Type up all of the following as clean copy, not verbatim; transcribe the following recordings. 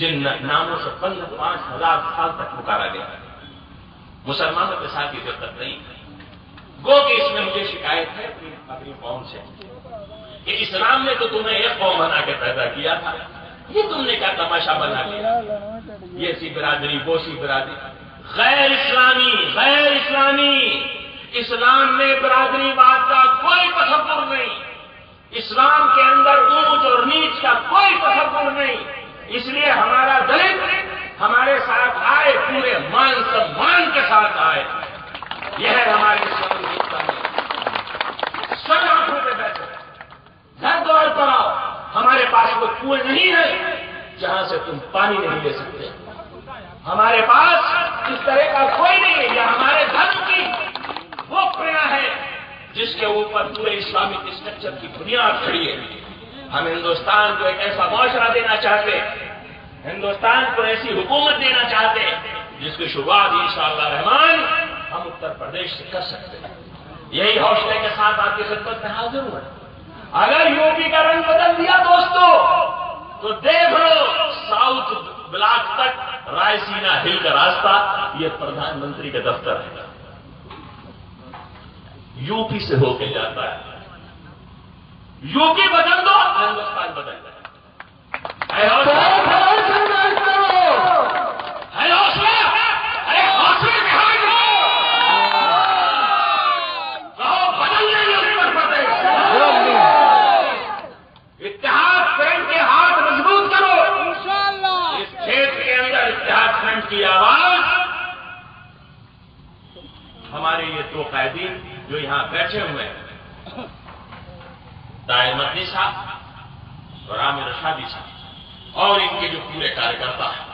جن ناموں سے 5,000 سال تک پکارا گیا، مسلمانوں کے ساتھ یہ دقت نہیں ہے۔ گو کہ اس میں مجھے شکایت ہے اپنی قوم سے کہ اسلام نے تو تمہیں ایک قوم بنا کے پیدا کیا تھا، یہ تم نے کیا تماشا بنا لیا؟ یہ سی برادری وہ سی برادری، غیر اسلامی اسلام میں برادری بات کا کوئی تصور نہیں، اسلام کے اندر اونچ اور نیچ کا کوئی تصور نہیں۔ اس لیے ہمارا دلت ہمارے ساتھ آئے، پورے مان سمان کے ساتھ آئے، یہ ہے ہمارے اسلامی حصہ میں۔ سب آنکھوں پہ بیٹھے گھر دوار پر آؤ، ہمارے پاس کوئی کنویں نہیں ہے جہاں سے تم پانی نہیں لے سکتے، ہمارے پاس اس طرح کا کوئی نہیں ہے، یہ ہمارے دھرم کی وہ پریا ہے جس کے اوپر پورے اسلامک اسٹرکچر کی بنیاد کھڑی ہے۔ ہم ہندوستان کو ایک ایسا معاشرہ دینا چاہتے، ہندوستان کو ایسی حکومت دینا چاہتے جس کی شروعات انشاءاللہ رحمان ہم اتر پردیش سے کر سکتے ہیں۔ یہی حوصلے کے ساتھ آپ کی خدمت میں حاضر ہوں۔ اگر یوپی کا رنگ بدل دیا دوستو تو دیکھ لو ساؤتھ بلاک تک رائے سینا ہل کا راستہ یہ پردھان منتری کا دفتر ہے، یوپی سے ہو کے جاتا ہے۔ یوپی بدل دو ہندوستان بدل جائے۔ اتحاد فرنٹ کے ہاتھ مضبوط کرو، اس کھیت کے اندر اتحاد فرنٹ کی آواز ہمارے یہ دو قائدین جو یہاں بیٹھے ہوئے ہیں، طاہر مدنی صاحب اور عامر رشادی صاحب اور ان کے جو پورے کارکرتا ہیں،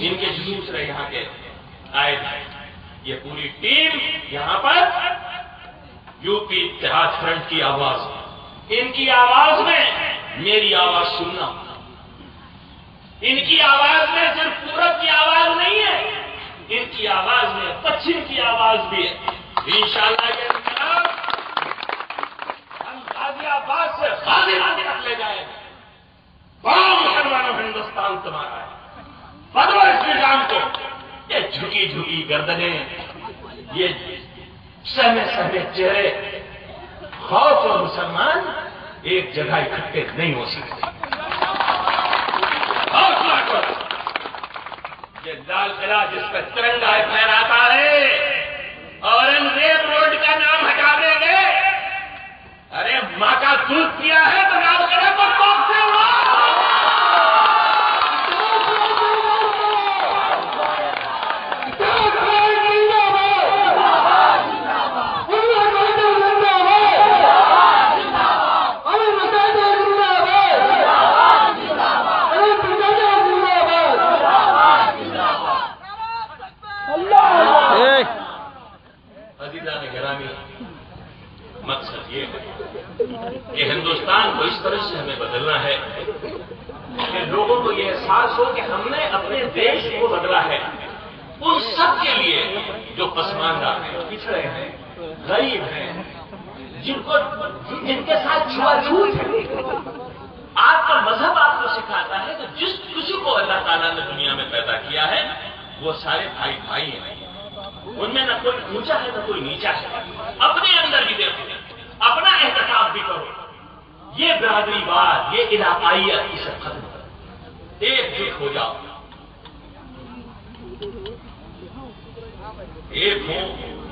ان کے جو دوسرے یہاں کے آئے ہیں، یہ پوری ٹیم یہاں پر یوپی اتحاد فرنٹ کی آواز، ان کی آواز میں میری آواز سننا، ان کی آواز میں صرف پورب کی آواز نہیں ہے، ان کی آواز میں پچھم کی آواز بھی ہے۔ انشاءاللہ یہ انقلاب ہم غازی آباد سے غازی آباد تک لے جائیں گے۔ بڑا مسلمانوں ہندوستان تمہارا ہے، بدلو اس نظام کو۔ یہ جھکی جھکی گردنیں، یہ سہمے سہمے چہرے، خوف اور مسلمان ایک جگہ اکٹھے نہیں ہو سکتے۔ حوصلہ کرو، یہ لال قلعہ جس پہ ترنگا پھہراتا ہے، اورنگزیب روڈ کا نام ہٹا دیں گے، ارے ماں کا دودھ پیا ہے تو لال قلعہ پر پہنچتے ہو۔ مقصد یہ ہے کہ ہندوستان کو اس طرح سے ہمیں بدلنا ہے کہ لوگوں کو یہ احساس ہو کہ ہم نے اپنے دیش کو بدلا ہے، ان سب کے لیے جو پسماندہ ہیں، پچھڑے ہیں، غریب ہیں، جن کے ساتھ چھوا چھوت ہے۔ آپ کا مذہب آپ کو سکھاتا ہے کہ جس کسی کو اللہ تعالیٰ نے دنیا میں پیدا کیا ہے وہ سارے بھائی بھائی ہیں، ان میں نہ کوئی اونچا ہے نہ کوئی نیچا ہے۔ اپنے اندر بھی دیکھو، اپنا احتساب بھی کرو، یہ برادری بات، یہ علاقائیت اسے ختم کرو، ایک جٹ ہو جاؤ، ایک ہو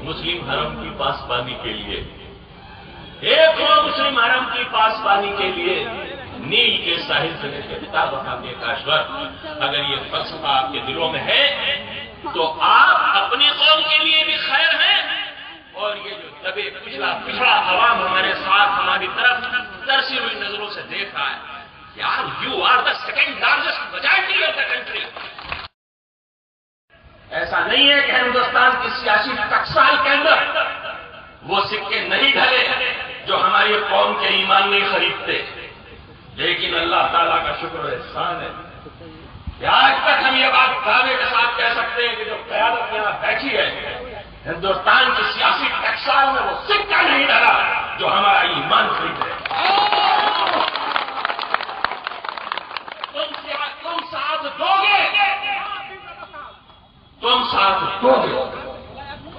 مسلم حرم کی پاسبانی کے لیے، ایک ہو مسلم حرم کی پاسبانی کے لیے، نیل کے ساحل سے لے کے کتاب کے کاشور۔ اگر یہ فلسفہ آپ کے دلوں میں ہے تو آپ اپنی قوم کے لیے بھی خیر ہیں، اور یہ جو دبے پچھڑا عوام ہمارے ساتھ ہماری طرف ترسی ہوئی نظروں سے دیکھ رہا ہے، یار you are the second largest majority of the country. ایسا نہیں ہے کہ ہندوستان کی سیاسی ٹکسال کے اندر وہ سکے نہیں ڈھلے جو ہماری قوم کے ایمان نہیں خریدتے، لیکن اللہ تعالیٰ کا شکر و احسان ہے کہ آج تک ہم یہ بات دعوے کے ساتھ کہہ سکتے ہیں کہ جو قیادت یہاں بیٹھی ہے، ہندوستان کی سیاسی ٹکسال میں وہ سکہ نہیں ڈلا جو ہمارا ایمان خرید ہے۔ تم ساتھ دو گے تم ساتھ دو گے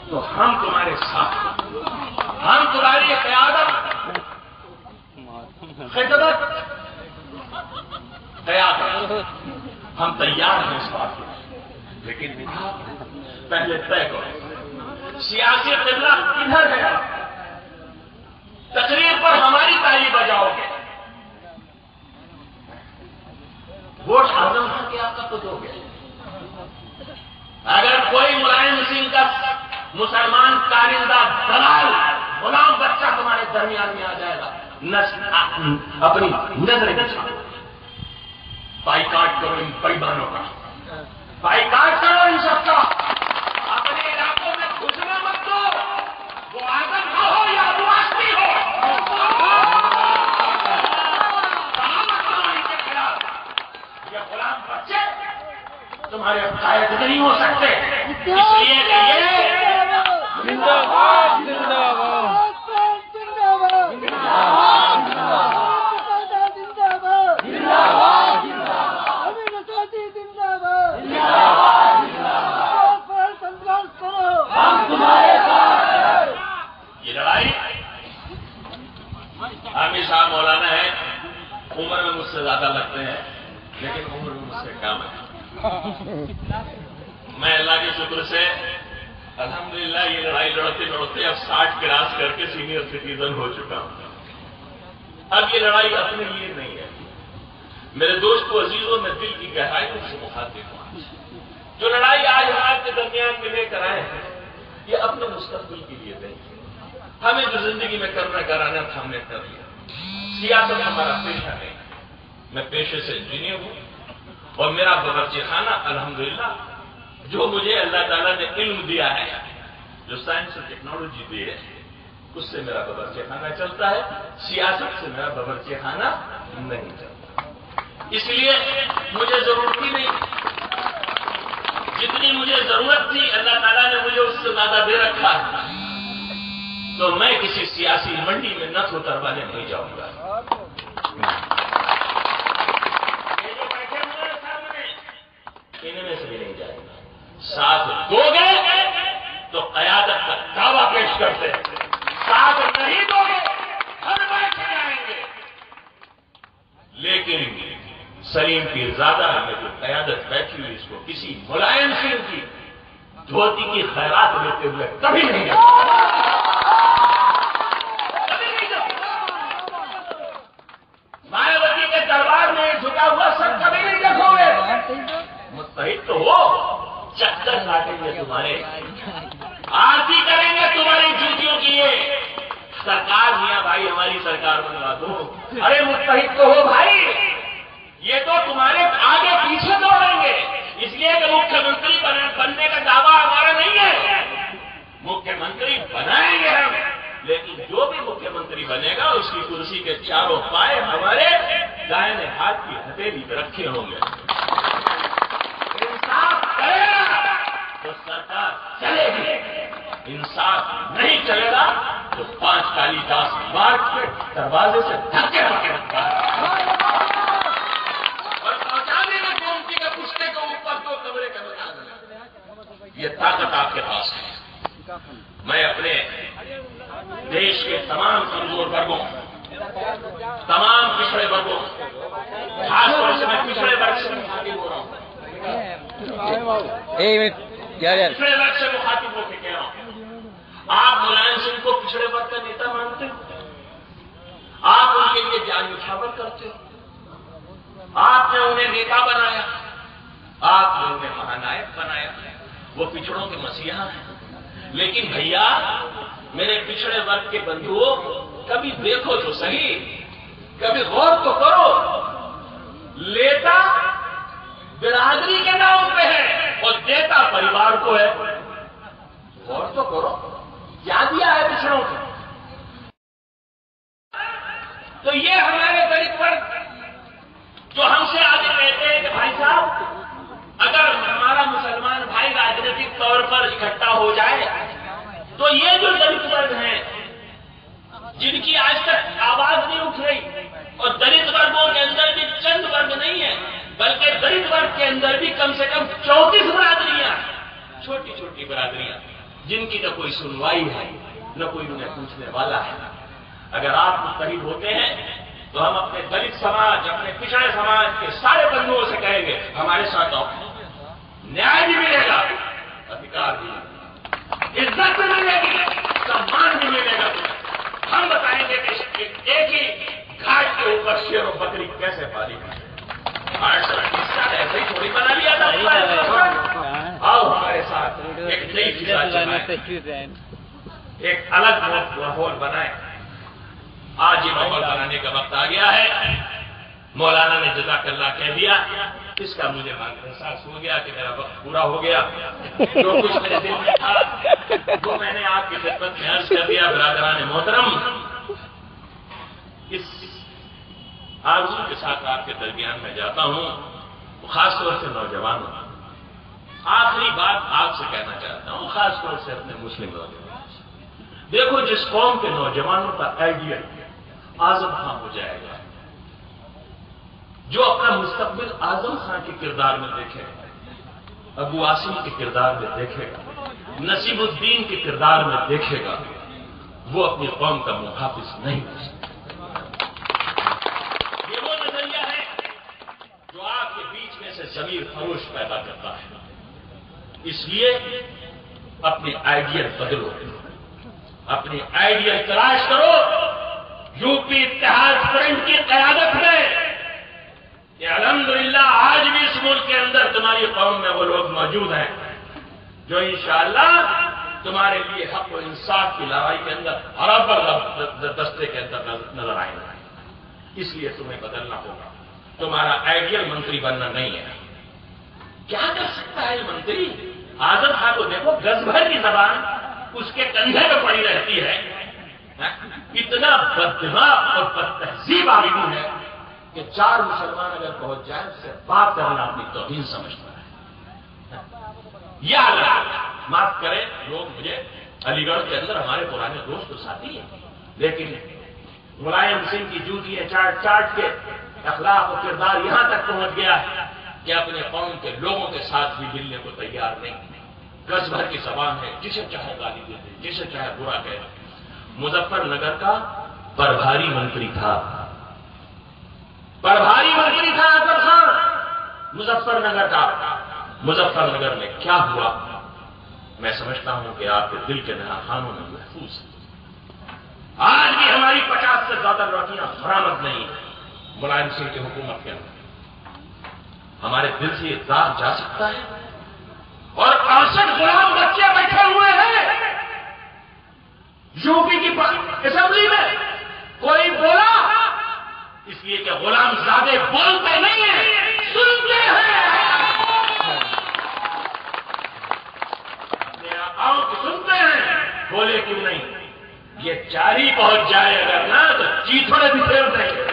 تو ہم تمہارے ساتھ، ہم تمہاری قیادت، خدمت، قیادت ہم تیار ہیں اس بات کے، لیکن پہلے طے کرو سیاسی قبلہ کدھر ہے؟ تقریر پر ہماری تالی بجاؤ گے، ووٹ اعظم خان کے آقا کو دو گے۔ اگر کوئی ملائم سنگھ کا مسلمان کارندہ دلال غلام بچہ تمہارے درمیان میں آ جائے گا، اپنی نظر بچا، بائیکاٹ کرو ان بےایمانوں کا، بائیکاٹ کرو ان سب کا، اپنے علاقوں میں گھسنا مت دو، وہ آزم کا ہو یا واسطی ہو، ان کے خلاف یہ غلام بچے تمہارے قائد نہیں ہو سکتے، اس لیے کہ یہ زندہ باد، زندہ باد، یہ لڑائی عامر صاحب مولانا ہے، عمر میں مجھ سے زیادہ لگتے ہیں لیکن عمر میں مجھ سے کم ہے۔ میں اللہ کے شکر سے الحمدللہ یہ لڑائی لڑتے لڑتے اب 60 کراس کر کے سینئر سٹیزن ہو چکا ہوں۔ اب یہ لڑائی اپنے لیے نہیں ہے، میرے دوست و عزیزوں، میں دل کی گہرائیوں سے مخاطب ہوں۔ جو لڑائی آج ہمارے کے درمیان میں لے کر آئے ہیں یہ اپنے مستقبل کے لیے نہیں ہے۔ ہمیں جو زندگی میں کرنا کرانا تھا ہم نے کر لیا، سیاست ہمارا پیشہ نہیں، میں پیشے سے انجینئر ہوں اور میرا باورچی خانہ الحمدللہ جو مجھے اللہ تعالیٰ نے علم دیا ہے، جو سائنس اور ٹیکنالوجی دی ہے، اس سے میرا باورچی خانہ چلتا ہے، سیاست سے میرا باورچی خانہ نہیں چلتا۔ اس لیے مجھے ضرورت ہی نہیں، جتنی مجھے ضرورت تھی اللہ تعالیٰ نے مجھے اس سے زیادہ دے رکھا ہے، تو میں کسی سیاسی منڈی میں نفع اتروانے نہیں جاؤں گا۔ ان میں سے بھی نہیں جائے گا۔ ساتھ دو گے تو قیادت کا دعویٰ پیش کرتے ہیں، ساتھ نہیں دو گے ہم بیٹھ جائیں گے، لیکن سلیم پیر زادہ میں جو قیادت بیٹھی ہوئی اس کو کسی ملائم سنگھ کی دھوتی کی خیرات دیتے ہوئے کبھی نہیں مایاوتی کے دربار میں جھکا ہوا سب کبھی نہیں دیکھو گے۔ متحد تو ہو، چکر کاٹیں گے تمہارے، آرتی کریں گے تمہاری جوتیوں کی، یہ سرکار میاں بھائی ہماری سرکار بنوا دو۔ ارے متحد تو ہو بھائی، یہ تو تمہارے آگے پیچھے دوڑیں گے، اس لیے کہ مکھیہ منتری بننے کا دعویٰ ہمارا نہیں ہے، مکھیہ منتری بنائیں گے ہم، لیکن جو بھی مکھیہ منتری بنے گا اس کی کرسی کے چاروں پائے ہمارے دائیں ہاتھ کی ہتھیلی پہ رکھے ہوں گے۔ انصاف کرے گا تو سرکار چلے گی، انصاف نہیں چلے گا تو 5 کالی داس مار کے دروازے سے دھکے پکے رکھتا ہے اور پہنچا دے گا گومتی کے پشتے کو اوپر تو کمرے کے بتا دیں۔ یہ طاقت آپ کے پاس ہے۔ میں اپنے دیش کے تمام کمزور ورگوں، تمام پچھڑے ورگوں، خاص طور سے میں پچھڑے ورگ سے مخاطب ہو رہا ہوں، پچھڑے ورگ سے مخاطب ہو کے کہہ رہا ہوں، آپ ملائم سنگھ کو پچھڑے ورگ کا نیتا مانتے ہو، آپ ان کے لیے جان نچھاور کرتے ہو، آپ نے انہیں نیتا بنایا، آپ نے انہیں مہانائک بنایا، وہ پچھڑوں کے مسیحا ہیں، لیکن بھیا میرے پچھڑے ورگ کے بندھوؤں کبھی دیکھو تو صحیح، کبھی غور تو کرو، لیتا برادری کے نام پہ ہے اور دیتا پریوار کو ہے، غور تو کرو، کیا دیا ہے پچھڑوں کو؟ تو یہ ہمارے دلت ورگ جو ہم سے آگے کہتے ہیں کہ بھائی صاحب اگر ہمارا مسلمان بھائی راجنیتک طور پر اکٹھا ہو جائے تو یہ جو دلت ورگ ہیں جن کی آج تک آواز نہیں اٹھ رہی، اور دلت ورگوں کے اندر بھی چند ورگ نہیں ہے بلکہ دلت ورگ کے اندر بھی کم سے کم 34 برادریاں، کی برادریاں جن کی نہ کوئی سنوائی ہے نہ کوئی انہیں پوچھنے والا ہے. اگر آپ متحد ہوتے ہیں تو ہم اپنے دلت سماج اپنے پچھڑے سماج کے سارے بندوؤں سے کہیں گے ہمارے ساتھ آؤ. نیائے بھی ملے گا, ادھیکار بھی ملے گا, عزت بھی ملے گی, سمان بھی ملے گا. ہم بتائیں گے کہ ایک ہی گھاٹ کے اوپر شیر و بکری کیسے پالی گئی. ایسے ہی تھوڑی بنا لیا تھا. آؤ ہمارے ساتھ ایک نئی فضا, ایک الگ ماحول بنائیں. آج یہ ماحول بنانے کا وقت آ گیا ہے. مولانا نے جزاک اللہ کہہ دیا, اس کا مجھے احساس ہو گیا کہ میرا وقت پورا ہو گیا. جو کچھ میرے دل میں تھا وہ میں نے آپ کی خدمت میں عرض کر دیا. برادران محترم, اس آرزو کے ساتھ آپ کے درمیان میں جاتا ہوں, خاص طور سے نوجوانوں. آخری بات آپ سے کہنا چاہتا ہوں, خاص طور سے اپنے مسلم نوجوان. دیکھو جس قوم کے نوجوانوں کا آئیڈیل اعظم خان ہو جائے گا, جو اپنا مستقبل اعظم خان کے کردار میں دیکھے گا, ابو عاصم کے کردار میں دیکھے گا, نصیب الدین کے کردار میں دیکھے گا, وہ اپنی قوم کا محافظ نہیں ہو سکتا. یہ وہ نظریہ ہے جو آپ کے بیچ میں سے ضمیر خروش پیدا کرتا ہے. اس لیے اپنے آئیڈیل بدلو, اپنی آئیڈیل تلاش کرو. یو پی اتحاد فرنٹ کی قیادت میں کہ الحمدللہ آج بھی اس ملک کے اندر تمہاری قوم میں وہ لوگ موجود ہیں جو انشاءاللہ تمہارے لیے حق و انصاف کی لڑائی کے اندر برابر دستے کے اندر نظر آئیں گے. اس لیے تمہیں بدلنا ہوگا. تمہارا آئیڈیل منتری بننا نہیں ہے. کیا کر سکتا ہے منتری؟ اعظم خان کو دیکھو, گز بھر کی زبان اس کے کندھے پہ پڑی رہتی ہے. اتنا بددماغ اور بد تہذیب آدمی ہے کہ چار مسلمان اگر پہنچ جائے اس سے بات کرنا اپنی توہین سمجھتا ہے. یا اللہ معاف کرے لوگ, مجھے علی گڑھ کے اندر ہمارے پرانے دوست تو ساتھی ہیں, لیکن ملائم سنگھ کی جوتیاں چاٹ چاٹ کے اخلاق و کردار یہاں تک پہنچ گیا ہے کہ اپنے قوم کے لوگوں کے ساتھ بھی ملنے کو تیار نہیں. گز بھر کی زبان ہے, جسے چاہے گالی دے دے, جسے چاہے برا کہے. مظفر نگر کا پربھاری منتری تھا, پربھاری منتری تھا اعظم خان مظفر نگر کا. مظفر نگر میں کیا ہوا میں سمجھتا ہوں کہ آپ کے دل کے نہا خانوں میں محفوظ ہے. آج بھی ہماری 50 سے زیادہ لڑکیاں برآمد نہیں ملائم سنگھ کی حکومت کے اندر. ہمارے دل سے یہ داغ جا سکتا ہے. اور 68 غلام بچے بیٹھے ہوئے ہیں یو پی کی اسمبلی میں. کوئی بولا اس لیے کہ غلام زادے بولتے نہیں ہیں, سنتے ہیں. اپنے آقاؤں کی سنتے ہیں, بولے کیوں نہیں. یہ چاری پہنچ جائے اگر نا تو چیتھڑے بھی پھیر دیں گے.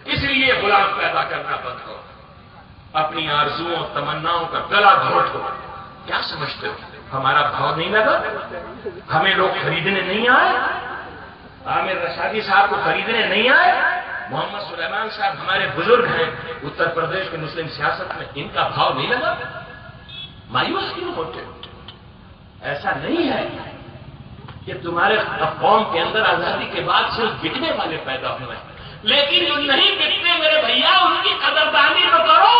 اس لیے غلام پیدا کرنا بند کرو. اپنی آرزوؤں اور تمناؤں کا گلا گھونٹ دو. کیا سمجھتے ہو ہمارا بھاؤ نہیں لگا؟ ہمیں لوگ خریدنے نہیں آئے؟ عامر رشادی صاحب کو خریدنے نہیں آئے؟ محمد سلیمان صاحب ہمارے بزرگ ہیں اتر پردیش کے مسلم سیاست میں, ان کا بھاؤ نہیں لگا؟ مایوس کیوں ہوتے؟ ایسا نہیں ہے کہ تمہارے قوم کے اندر آزادی کے بعد صرف بکنے والے پیدا ہوئے ہیں, لیکن جو نہیں بکتے میرے بھیا ان کی قدردانی تو کرو.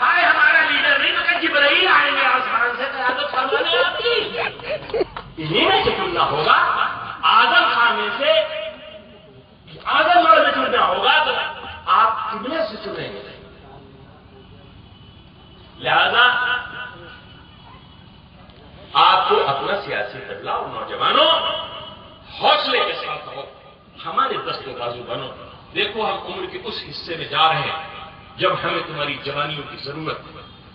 آئے ہمارا لیڈر نہیں تو کہ جبرائیل آئیں گے آسمان سے قیادت فرمانے آپ کی. انہیں میں سے چننا ہوگا. اعظم خان میں سے اعظم گڑھ میں چننا ہوگا تو آپ قبلے سے چنیں گے. لہذا آپ کو اپنا سیاسی بدلاؤ, نوجوانوں حوصلے کے ساتھ ہو, ہمارے دست و بازو بنو. دیکھو ہم عمر کے اس حصے میں جا رہے ہیں جب ہمیں تمہاری جوانیوں کی ضرورت,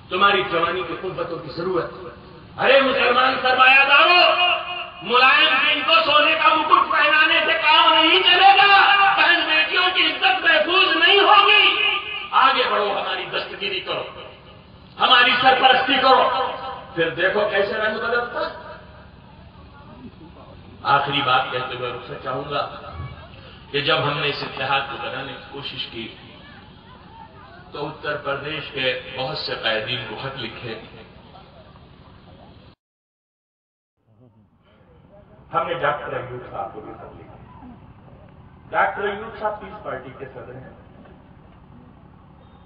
تمہاری جوانی کی قوتوں کی ضرورت. ارے مسلمان سرمایہ دارو, ملائم سنگھ کو سونے کا مکٹ پہنانے سے کام نہیں چلے گا. بہن بیٹیوں کی عزت محفوظ نہیں ہوگی. آگے بڑھو, ہماری دستگیری کرو, ہماری سرپرستی کرو, پھر دیکھو کیسے رنگ بدلتا. آخری بات کہتے ہوئے رخصت چاہوں گا کہ جب ہم نے اس اتحاد کو بنانے کی کوشش کی تو اتر پردیش کے بہت سے قائدین کو خط لکھے. ہم نے ڈاکٹر ایوب صاحب کو بھی خط لکھا. ڈاکٹر ایوب صاحب پیس پارٹی کے صدر ہیں.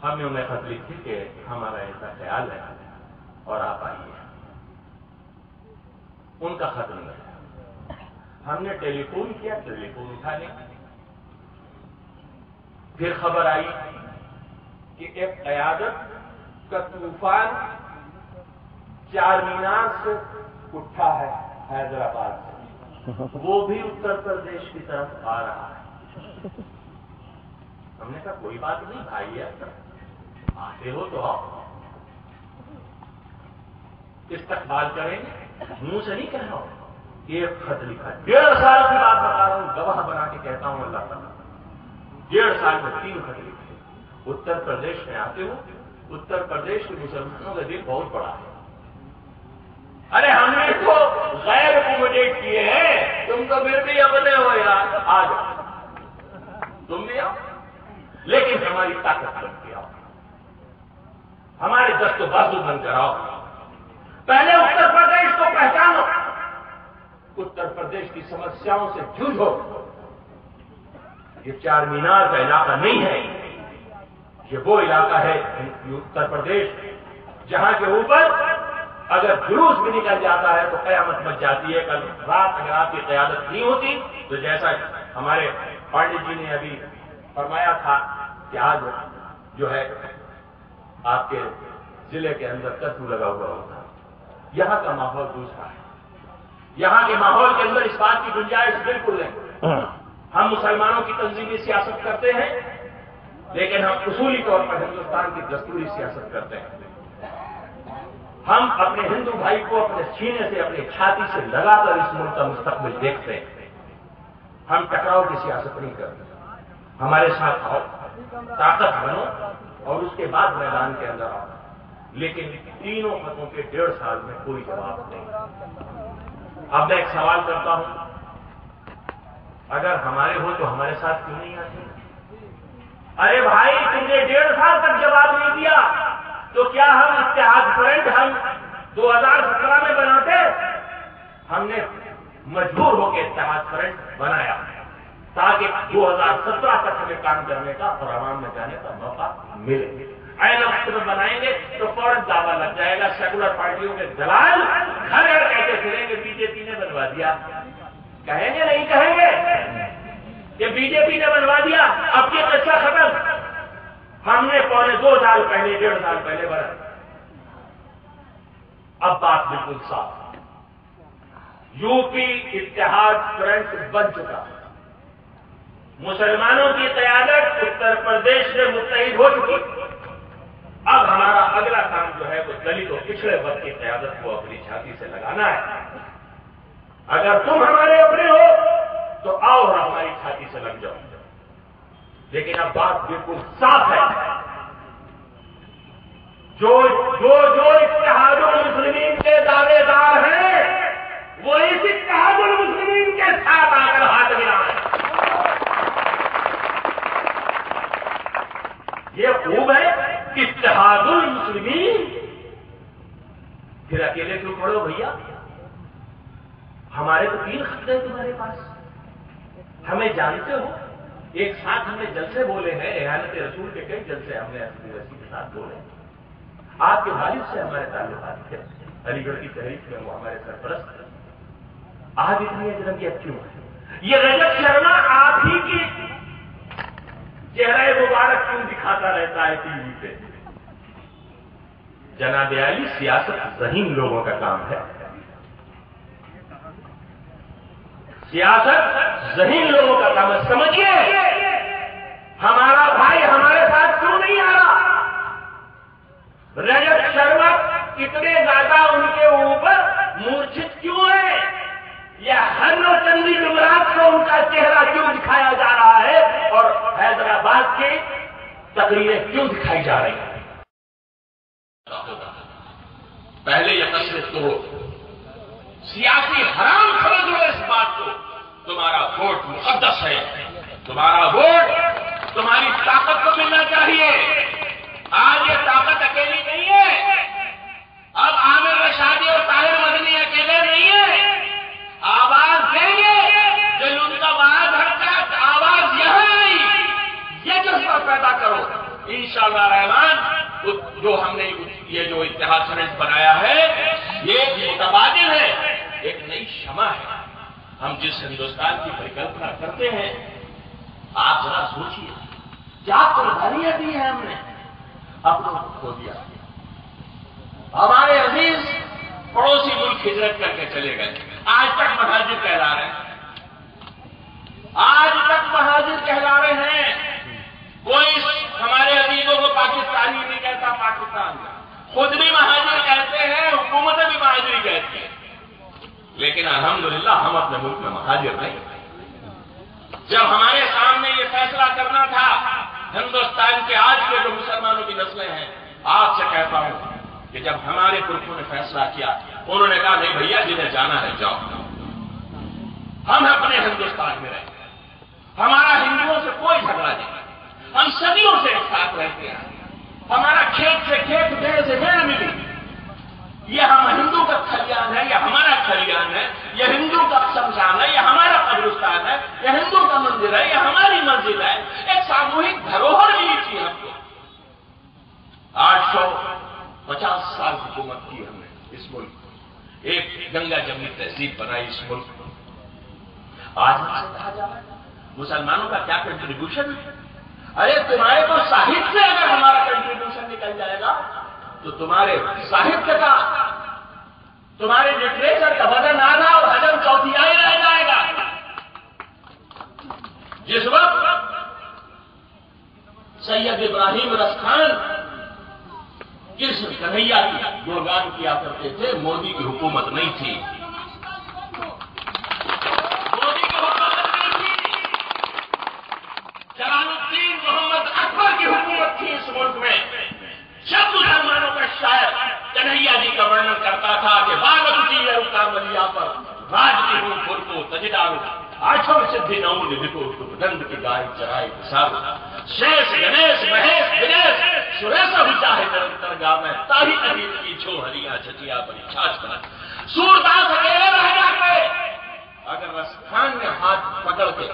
ہم نے انہیں خط لکھی کہ ہمارا ایسا خیال ہے اور آپ آئیے. ان کا خط نہیں آیا. ہم نے ٹیلی فون کیا, ٹیلی فون اٹھا لیا. پھر خبر آئی کہ ایک قیادت کا طوفان چار مینار سے اٹھا ہے حیدرآباد سے, وہ بھی اتر پردیش کی طرف آ رہا ہے. ہم نے کہا کوئی بات نہیں بھائی, آتے ہو تو آؤ, استقبال کریں گے. منہ سے نہیں کہہ رہا ہوں, ایک خط لکھا, 1.5 سال کی بات بتا رہا ہوں, گواہ بنا کے کہتا ہوں اللہ تعالیٰ. 1.5 سال میں 3 خط لکھے. اتر پردیش میں آتے ہو, اتر پردیش کے مسلمانوں کا دل بہت بڑا ہے. ارے ہم نے تو غیر اکوموڈیٹ کیے ہیں, تم تو پھر بھی اپنے ہو یار, آ جاؤ تم بھی آؤ, لیکن ہماری طاقت بن کے آؤ, ہمارے دست و بازو بن کر آؤ. پہلے اتر پردیش کو پہچانو, اتر پردیش کی سمسیاؤں سے جوجھو. یہ چار مینار کا علاقہ نہیں ہے, یہ وہ علاقہ ہے اتر پردیش جہاں کے اوپر اگر جلوس بھی نکل جاتا ہے تو قیامت مچ جاتی ہے. کل رات اگر آپ کی قیادت نہیں ہوتی تو جیسا ہمارے پانڈت جی نے ابھی فرمایا تھا کہ آج جو ہے آپ کے ضلع کے اندر کرفیو لگا ہوا ہوتا. یہاں کا ماحول دوسرا ہے. یہاں کے ماحول کے اندر اس بات کی گنجائش بالکل نہیں. ہم مسلمانوں کی تنظیمی سیاست کرتے ہیں, لیکن ہم اصولی طور پر ہندوستان کی دستوری سیاست کرتے ہیں. ہم اپنے ہندو بھائی کو اپنے سینے سے, اپنی چھاتی سے لگا کر اس ملک کا مستقبل دیکھتے ہیں. ہم ٹکراؤ کی سیاست نہیں کرتے. ہمارے ساتھ آؤ, طاقت بنو اور اس کے بعد میدان کے اندر آؤ. لیکن تینوں خطوں کے 1.5 سال میں کوئی جواب نہیں. اب میں ایک سوال کرتا ہوں, اگر ہمارے ہو تو ہمارے ساتھ کیوں نہیں آتے؟ ارے بھائی تم نے 1.5 سال تک جواب نہیں دیا تو کیا ہم اتحاد فرنٹ ہم 2017 میں بناتے؟ ہم نے مجبور ہو کے اتحاد فرنٹ بنایا تاکہ 2017 تک ہمیں کام کرنے کا اور عوام میں جانے کا موقع ملے. این وقت میں بنائیں گے تو فوراً دعویٰ لگ جائے گا, سیکولر پارٹیوں کے دلال گھر گھر کہتے پھریں گے بی جے پی نے بنوا دیا. کہیں گے نہیں کہیں گے کہ بی جے پی نے بنوا دیا, اب یہ قصہ ختم. ہم نے 2 سال پہلے 1.5 سال پہلے بنا. اب بات بالکل صاف, یو پی اتحاد فرنٹ بن چکا. مسلمانوں کی قیادت اتر پردیش میں متحد ہو چکی. اب ہمارا اگلا کام جو ہے وہ دلت و پچھڑے ورگ کی قیادت کو اپنی چھاتی سے لگانا ہے. اگر تم ہمارے اپنے ہو تو آؤ اور ہماری چھاتی سے لگ جاؤ. لیکن اب بات بالکل صاف ہے, جو اتحاد المسلمین کے دعوے دار ہیں وہ اس اتحاد المسلمین کے ساتھ آ کر ہاتھ ملائیں. یہ خوب ہے اتحاد المسلمین. پھر اکیلے کیوں پڑھو بھیا؟ ہمارے تو 3 خط ہیں تمہارے پاس, ہمیں جانتے ہو. ایک ساتھ ہم نے جلسے بولے ہیں, اعانت رسول کے کئی جلسے ہم نے اپنی رسی کے ساتھ بولے ہیں. آپ کے والد سے ہمارے تعلقات تھے, علی گڑھ کی تحریک میں وہ ہمارے سرپرست تھے. آج اتنی اجنبیت کیوں ہے؟ یہ رجب شرما آپ ہی کی چہرہ مبارک کیوں دکھاتا رہتا ہے ٹی وی پہ؟ جناب علی, سیاست ذہین لوگوں کا کام ہے. سیاست ذہین لوگوں کا کام ہے. سمجھیے ہمارا بھائی ہمارے ساتھ کیوں نہیں آ رہا؟ رجب شرما اتنے زیادہ ان کے اوپر مورچھت کیوں ہے؟ یا ہر چندی جمعرات کو ان کا چہرہ کیوں دکھایا جا رہا ہے اور حیدرآباد کی تقریریں کیوں دکھائی جا رہی ہیں؟ پہلے یہ تصویر تو سیاسی حرام سمجھ لو اس بات کو. تمہارا ووٹ مقدس ہے, تمہارا ووٹ تمہاری طاقت کو ملنا چاہیے. ادا کرو. انشاءاللہ رحمان جو ہم نے یہ جو اتحاد فرنٹ بنایا ہے یہ متبادل ہے، ایک نئی شمع ہے. ہم جس ہندوستان کی پریکلپنا کرتے ہیں آپ ذرا سوچیے کیا قربانیاں دی ہیں ہم نے، اپنوں کو کھو دیا. ہمارے عزیز پڑوسی ملک ہجرت کر کے چلے گئے، آج تک مہاجر کہلا رہے ہیں، آج تک مہاجر کہلا رہے ہیں. کوئی ہمارے عزیزوں کو پاکستانی نہیں کہتا، پاکستان خود بھی مہاجر کہتے ہیں، حکومتیں بھی مہاجری کہتی ہیں. لیکن الحمدللہ ہم اپنے ملک میں مہاجر نہیں. جب ہمارے سامنے یہ فیصلہ کرنا تھا ہندوستان کے آج کے جو مسلمانوں کی نسلیں ہیں، آپ سے کہتا ہوں کہ جب ہمارے پرکھوں نے فیصلہ کیا انہوں نے کہا نہیں بھیا جنہیں جانا ہے جاؤ، ہم اپنے ہندوستان میں رہیں گے، ہمارا ہندوؤں سے کوئی جھگڑا نہیں، ہم صدیوں سے ایک ساتھ رہتے ہیں، ہمارا کھیت سے کھیت، بیڑ سے بیڑ ملی. یہ ہم ہندو کا کھلیان ہے، یہ ہمارا کھلیان ہے، یہ ہندو کا شمشان ہے، یہ ہمارا قبرستان ہے، یہ ہندو کا مندر ہے، یہ ہماری مسجد ہے. ایک ساموہک دھروہر ملی تھی ہم کو. 850 سال حکومت کی ہم نے اس ملک کو، ایک گنگا جمنی تہذیب بنائی اس ملک کو. آج ہم سے کہا جا رہا ہے مسلمانوں کا کیا کنٹریبیوشن ہے؟ ارے تمہارے کو ساہتیہ سے اگر ہمارا کنٹریبیوشن نکل جائے گا تو تمہارے ساہتیہ کا، تمہارے لٹریچر کا وزن آدھا اور حجم چوتھائی رہ جائے گا. جس وقت سید ابراہیم رسخان کس کنہیا کی گنگان کیا کرتے تھے، مودی کی حکومت نہیں تھی، مودی کی حکومت نہیں تھی، جلال الدین محمد اکبر کی حکومت تھی اس ملک میں. جب مسلمانوں کا شاعر کنہیا جی کا ورنن کرتا تھا کہ باغ جی رکا ملیا پر راج کی ہوں پور کو تجدار آٹھوں سدھی نون لکھو دند کی گائے چرائے سارو شیش گنیش مہیش گنیش سریش ہوتا ہے نرنتر گا میں تاہی ابھی کی چھو ہریاں چچیا بڑی چھاچ کر سورداس اکیلے رہ جاتے. اگر رسخان نے ہاتھ پکڑ کے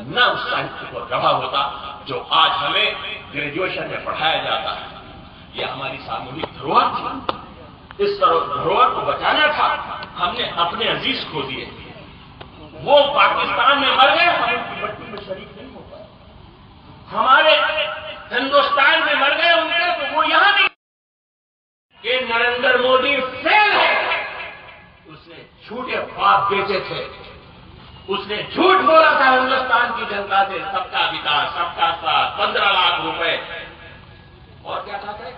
نہ اس ساہتیہ کو رہا ہوتا جو آج ہمیں گریجویشن میں پڑھایا جاتا ہے. یہ ہماری ساموہک دھروہر تھی، اس دھروہر کو بچانا تھا. ہم نے اپنے عزیز کھو دیے، وہ پاکستان میں مر گئے، ہم ان کی مٹی میں شریک نہیں ہو پائے. ہمارے ہندوستان میں مر گئے ان کے تو وہ یہاں نہیں. کہ نریندر مودی فیل ہے، اس نے جھوٹے خواب بیچے تھے، اس نے جھوٹ بولا تھا ہندوستان کی جنتا سے سب کا وکاس، سب کا ساتھ، 15 لاکھ روپے، اور کیا کہا ہے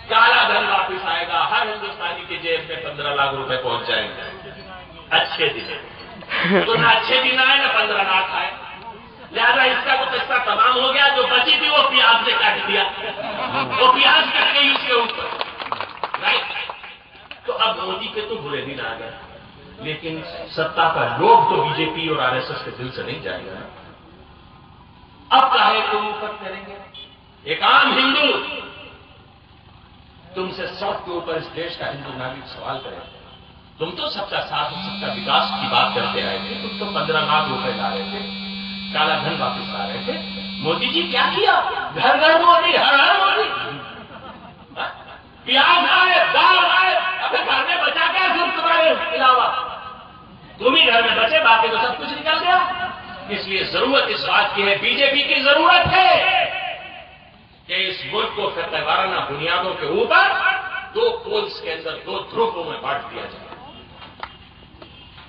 کالا دھن واپس آئے گا، ہر ہندوستانی کی جیب میں 15 لاکھ روپے پہنچ جائیں گے. اچھے دن تو نہ اچھے دن آئے نہ 15 لاکھ آئے. لہذا اس کا تو قصہ تمام ہو گیا. جو بچی تھی وہ پیاز سے کاٹ دیا، وہ پیاز کٹ گئی اس کے اوپر. تو اب مودی کے تو برے دن آ گئے، لیکن ستا کا لوگ تو بی جے پی اور RSS کے دل سے نہیں جائے گا. اب کہے تو اوپر کریں گے. ایک عام ہندو تم سے سب کے اوپر اس دیش کا ہندو ناگرک سوال کرے، تم تو سب کا ساتھ اور سب کا وکاس کی بات کرتے آئے تھے، تم تو 15 لاکھ روپے لا رہے تھے، کالا دھن واپس لا رہے تھے. مودی جی کیا کیا؟ گھر گھر مودی، ہر ہر مودی. پیاز آئے، دال آئے، اپنے گھر میں بچا کیا صرف تمہارے علاوہ؟ تم ہی گھر میں بچے، باقی تو سب کچھ نکل گیا. اس لیے ضرورت اس بات کی ہے، بی جے پی کی ضرورت ہے کہ اس ملک کو فتح وارانہ بنیادوں کے اوپر 2 پولز کے اندر 2 دھروپوں میں بانٹ دیا جائے.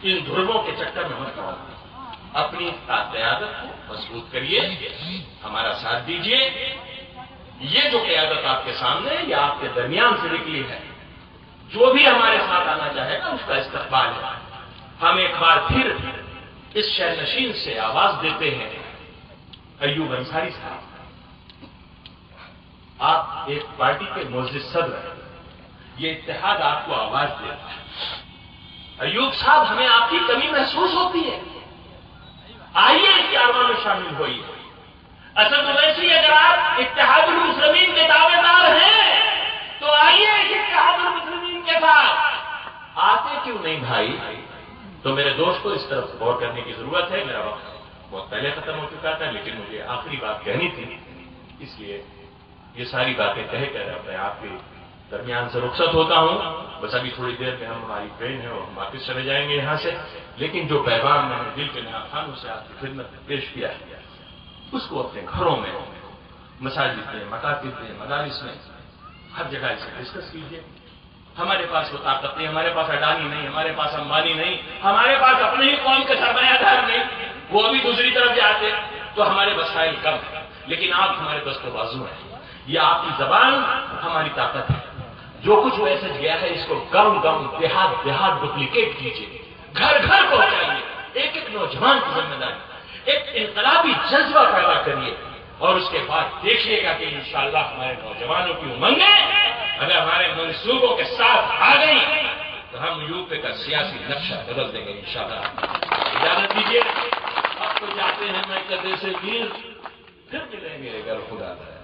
ان دھروپوں کے چکر میں مت پڑو، اپنی قیادت کو مضبوط کریے، ہمارا ساتھ دیجیے. یہ جو قیادت آپ کے سامنے ہے، یہ آپ کے درمیان سے نکلی ہے. جو بھی ہمارے ساتھ آنا چاہے گا اس کا استقبال ہے. ہم ایک بار پھر اس شہر نشین سے آواز دیتے ہیں، ایوب انصاری صاحب، آپ ایک پارٹی کے معزز صدر ہیں، یہ اتحاد آپ کو آواز دیتا ہے. ایوب صاحب، ہمیں آپ کی کمی محسوس ہوتی ہے، آئیے اس کارروائی میں شامل ہوئیے. اصل تو ویسے ہی اگر آپ اتحاد المسلمین کے دعوے دار ہیں تو آئیے اس اتحاد المسلمین کے ساتھ. آتے کیوں نہیں بھائی؟ تو میرے دوست کو اس طرف غور کرنے کی ضرورت ہے. میرا وقت بہت پہلے ختم ہو چکا تھا، لیکن مجھے آخری بات کہنی تھی. اس لیے یہ ساری باتیں کہہ کر اپنے آپ کے درمیان سے رخصت ہوتا ہوں. بس ابھی تھوڑی دیر میں ہماری ٹرین ہے اور ہم واپس چلے جائیں گے یہاں سے. لیکن جو پیغام میں نے دل کے نہا خانوں سے آپ کی خدمت میں پیش کیا ہے اس کو اپنے گھروں میں، مساجد میں، مکاتب میں، مدارس میں، ہر جگہ اسے ڈسکس کیجیے. ہمارے پاس وہ طاقت نہیں، ہمارے پاس اڈانی نہیں، ہمارے پاس امبانی نہیں، ہمارے پاس اپنے ہی قوم کے سرمایہ دار نہیں، وہ ابھی دوسری طرف جاتے تو ہمارے وسائل کم ہیں. لیکن آپ ہمارے دست و بازو ہیں. یہ آپ کی زبان ہماری طاقت ہے. جو کچھ میسج گیا ہے اس کو گاؤں گاؤں، دیہات دیہات ڈپلیکیٹ کیجیے، گھر گھر پہنچائیے. ایک ایک نوجوان کی ذمہ داری، ایک انقلابی جذبہ پیدا کریے اور اس کے بعد دیکھیے گا کہ انشاءاللہ ہمارے نوجوانوں کی امنگیں اگر ہمارے منصوبوں کے ساتھ آ گئی تو ہم یوپی کا سیاسی نقشہ بدل دیں گے انشاءاللہ. اجازت دیجیے، اب تو جاتے ہیں میں کدے سے پھر ملیں گے اگر خدا ہے.